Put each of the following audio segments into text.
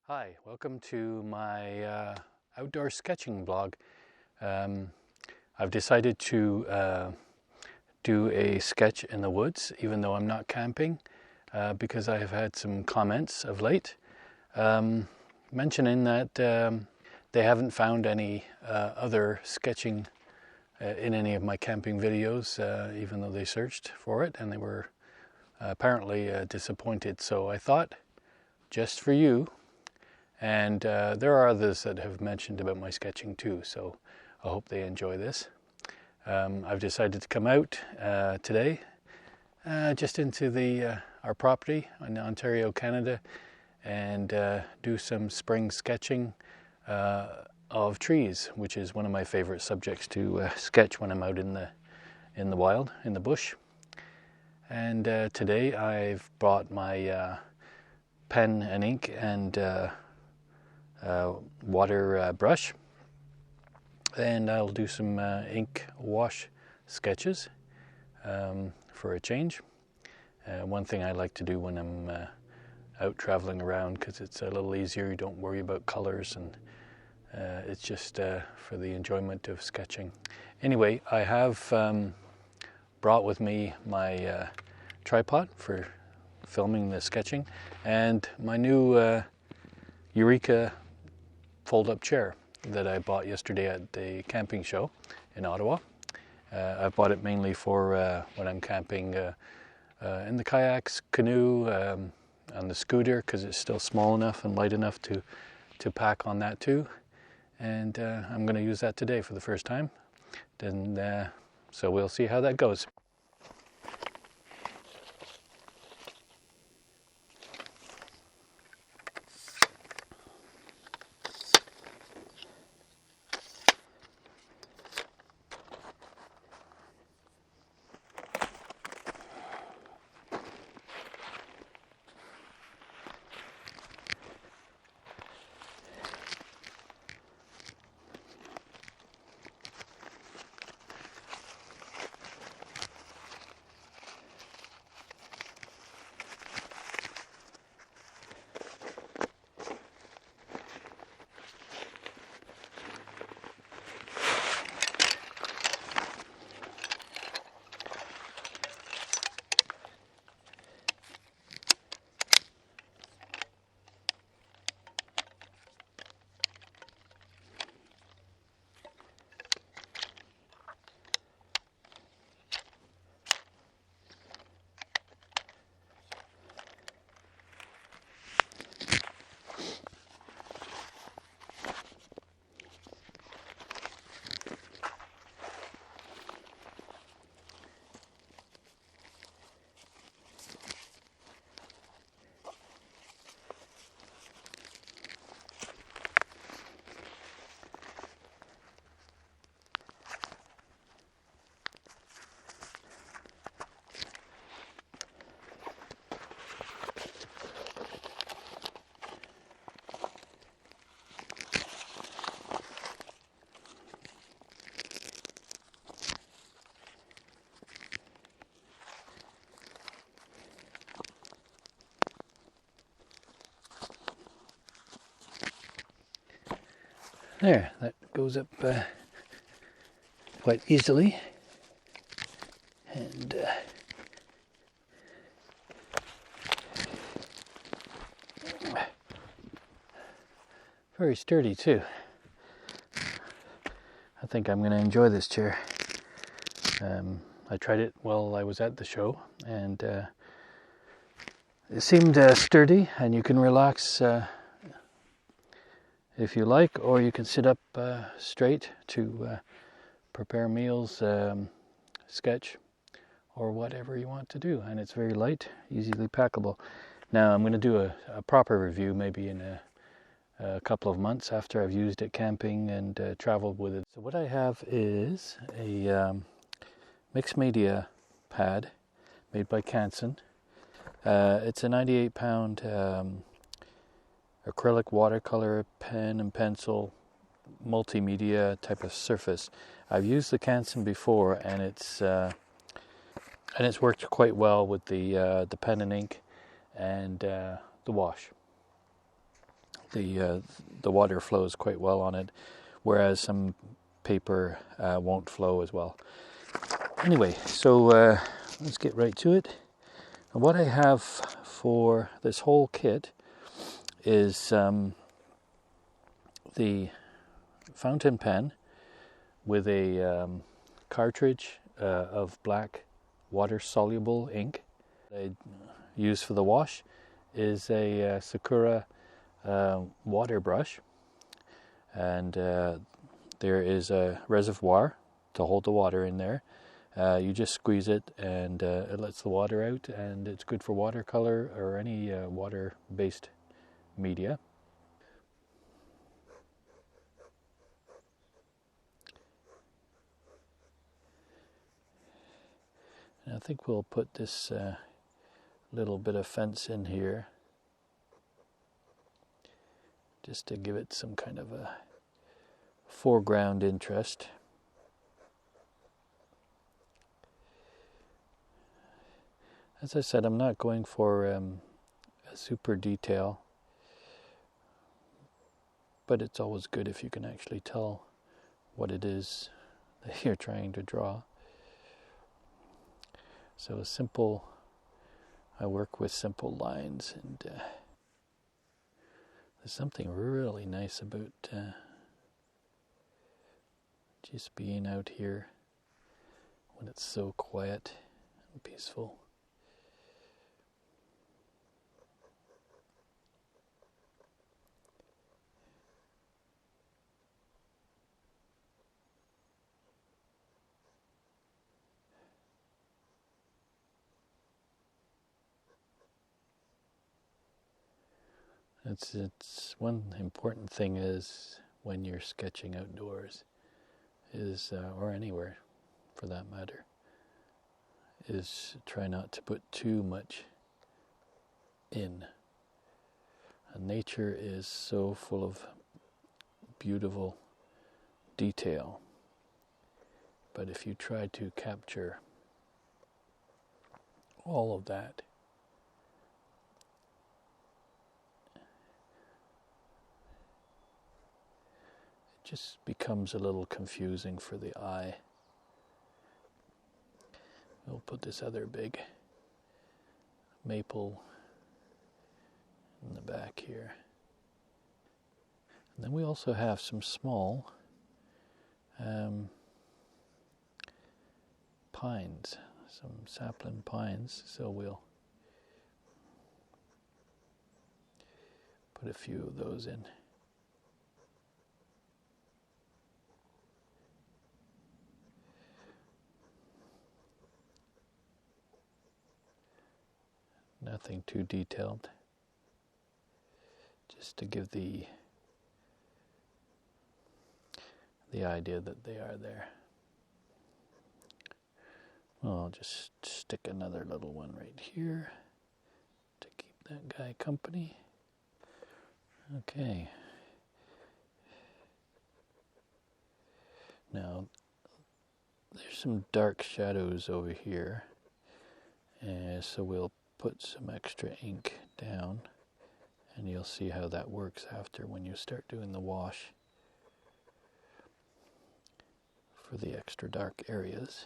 Hi, welcome to my outdoor sketching blog. I've decided to do a sketch in the woods, even though I'm not camping, because I have had some comments of late mentioning that they haven't found any other sketching in any of my camping videos, even though they searched for it, and they were apparently disappointed. So I thought, just for you, and there are others that have mentioned about my sketching too, so I hope they enjoy this. I've decided to come out today just into our property in Ontario, Canada, and do some spring sketching of trees, which is one of my favorite subjects to sketch when I'm out in the wild, in the bush. And today I've brought my pen and ink and water brush, and I'll do some ink wash sketches for a change. One thing I like to do when I'm out traveling around, because it's a little easier, you don't worry about colors, and it's just for the enjoyment of sketching. Anyway, I have brought with me my tripod for filming the sketching, and my new Eureka fold-up chair that I bought yesterday at the camping show in Ottawa. I bought it mainly for when I'm camping in the kayaks, canoe, on the scooter, because it's still small enough and light enough to pack on that too. And I'm going to use that today for the first time. Then, so we'll see how that goes. There, that goes up quite easily, and very sturdy too. I think I'm going to enjoy this chair. I tried it while I was at the show, and it seemed sturdy, and you can relax if you like, or you can sit up straight to prepare meals, sketch, or whatever you want to do. And it's very light, easily packable. Now I'm going to do a proper review maybe in a couple of months after I've used it camping and traveled with it. So what I have is a mixed media pad made by Canson. It's a 98-pound acrylic watercolor pen and pencil multimedia type of surface. I've used the Canson before, and it's worked quite well with the pen and ink and the wash. the water flows quite well on it, whereas some paper won't flow as well. Anyway, so let's get right to it. And what I have for this whole kit is the fountain pen with a cartridge of black water-soluble ink. I use for the wash is a Sakura water brush, and there is a reservoir to hold the water in there. You just squeeze it and it lets the water out, and it's good for watercolor or any water-based media. And I think we'll put this little bit of fence in here just to give it some kind of a foreground interest. As I said, I'm not going for a super detail, but it's always good if you can actually tell what it is that you're trying to draw. So I work with simple lines, and there's something really nice about just being out here when it's so quiet and peaceful. It's one important thing is when you're sketching outdoors is, or anywhere for that matter, is try not to put too much in. And nature is so full of beautiful detail, but if you try to capture all of that, just becomes a little confusing for the eye. We'll put this other big maple in the back here. And then we also have some small pines, some sapling pines, so we'll put a few of those in. Nothing too detailed, just to give the idea that they are there. Well, I'll just stick another little one right here to keep that guy company. Okay. Now, there's some dark shadows over here, so we'll put some extra ink down, and you'll see how that works after when you start doing the wash for the extra dark areas.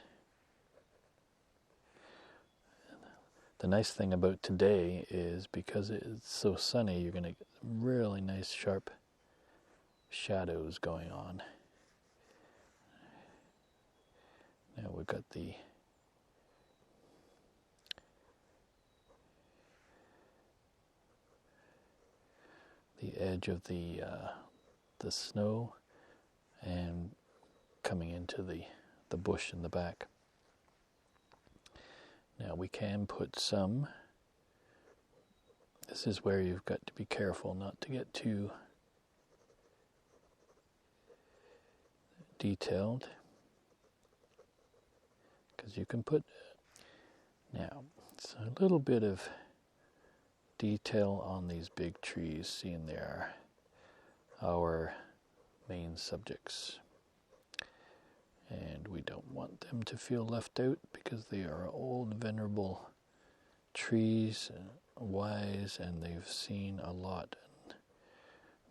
The nice thing about today is because it's so sunny, you're going to get really nice sharp shadows going on. Now we've got the edge of the snow and coming into the bush in the back. Now we can put some, this is where you've got to be careful not to get too detailed, because you can put, now it's a little bit of detail on these big trees, seeing they are our main subjects, and we don't want them to feel left out because they are old venerable trees, wise, and they've seen a lot.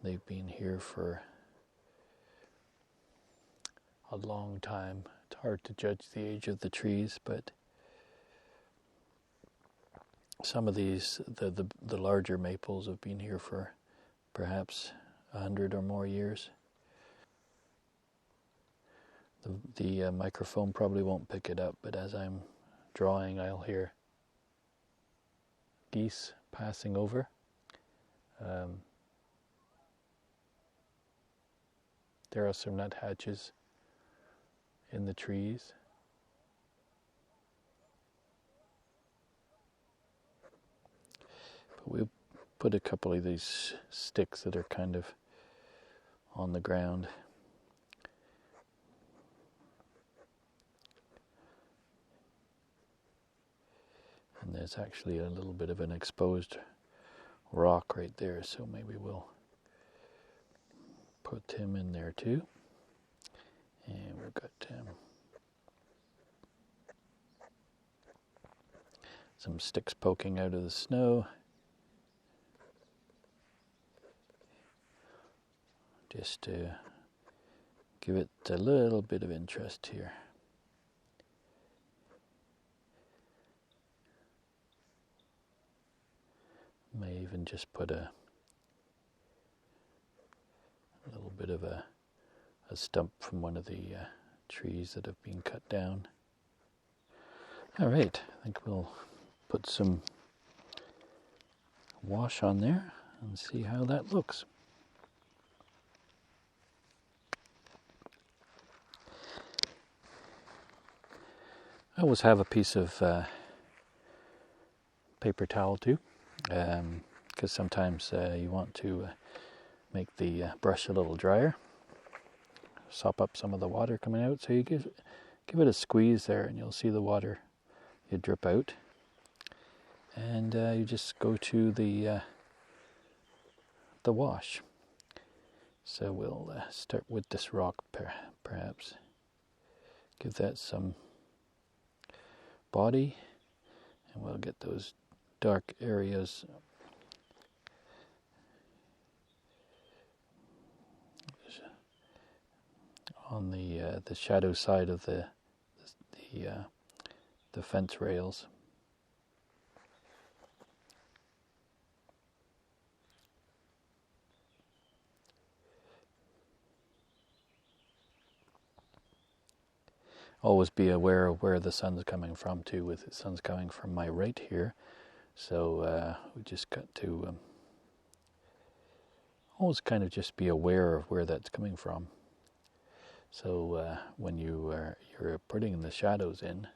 They've been here for a long time. It's hard to judge the age of the trees, but some of these, the larger maples, have been here for perhaps 100 or more years. The microphone probably won't pick it up, but as I'm drawing, I'll hear geese passing over. There are some nuthatches in the trees. But we'll put a couple of these sticks that are kind of on the ground. And there's actually a little bit of an exposed rock right there, so maybe we'll put him in there too. And we've got some sticks poking out of the snow. Just to give it a little bit of interest here. May even just put a little bit of a stump from one of the trees that have been cut down. All right, I think we'll put some wash on there and see how that looks. I always have a piece of paper towel too, because sometimes you want to make the brush a little drier, sop up some of the water coming out. So you give it a squeeze there, and you'll see the water you drip out, and you just go to the wash. So we'll start with this rock, perhaps. Give that some body, and we'll get those dark areas on the shadow side of the fence rails. Always be aware of where the sun's coming from too. With the sun's coming from my right here, so we just got to always kind of just be aware of where that's coming from. So when you're putting the shadows in,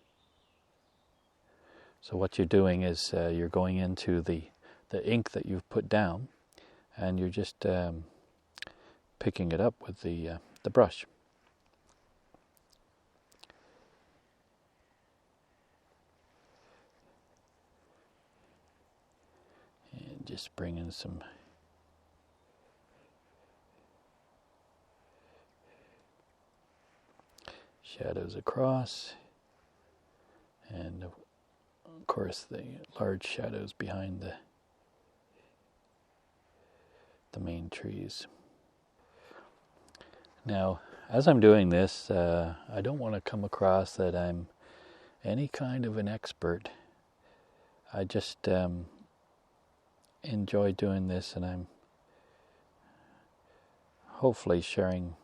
so what you're doing is you're going into the ink that you've put down, and you're just picking it up with the brush. And just bring in some shadows across, and of course the large shadows behind the main trees. Now, as I'm doing this, I don't want to come across that I'm any kind of an expert. I just enjoy doing this, and I'm hopefully sharing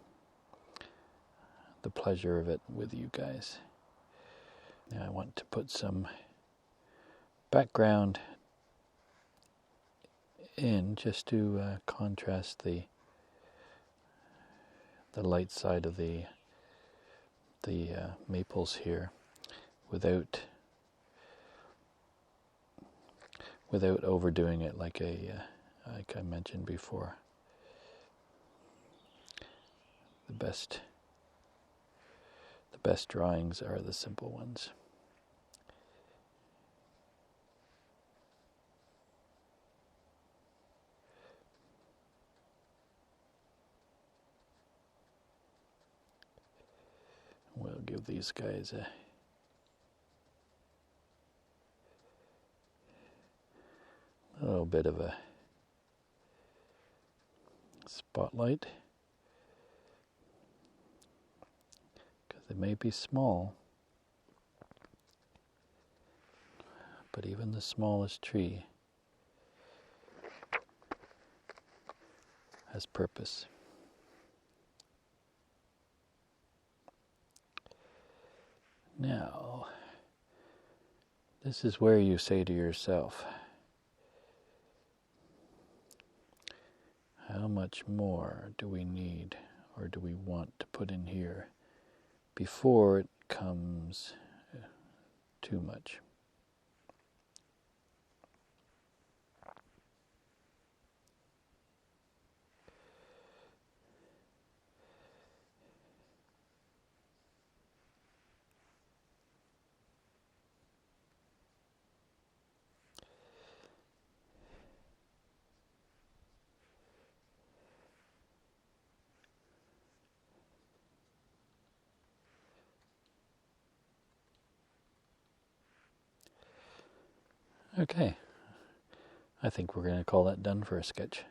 the pleasure of it with you guys. Now I want to put some background in just to contrast the light side of the maples here, without overdoing it, like I mentioned before. The best drawings are the simple ones. We'll give these guys a little bit of a spotlight, because they may be small, but even the smallest tree has purpose. Now, this is where you say to yourself, how much more do we need or do we want to put in here before it becomes too much? Okay, I think we're going to call that done for a sketch.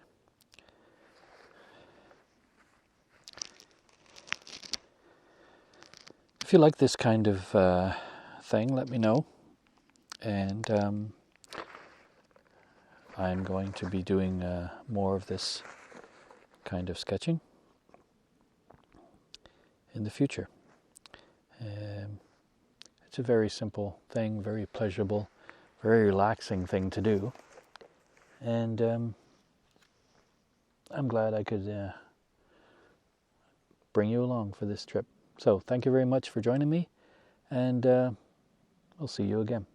If you like this kind of thing, let me know. And I'm going to be doing more of this kind of sketching in the future. It's a very simple thing, very pleasurable, very relaxing thing to do. And I'm glad I could bring you along for this trip. So thank you very much for joining me, and we'll see you again.